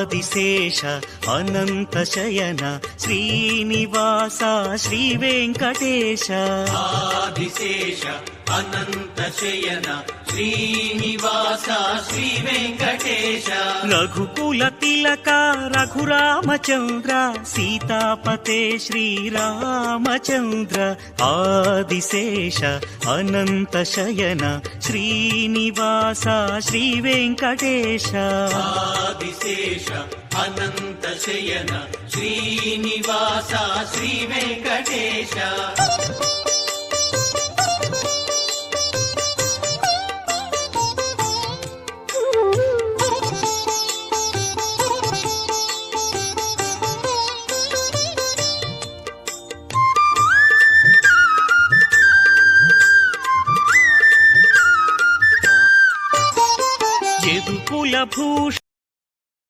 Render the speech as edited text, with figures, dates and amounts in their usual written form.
ఆదిశేష అనంత శయన శ్రీనివాస శ్రీ వెంకటేశ ఆదిశేష అనంత శయన శ్రీనివాస శ్రీ వెంకటేశ రఘుకుల తిలక రఘురామచంద్ర సీతాపతే శ్రీరామచంద్ర ఆదిశేష అనంత శయన శ్రీనివాస శ్రీ వెంకటేశ ఆదిశేష అనంత శయన శ్రీనివాస శ్రీ వెంకటేశ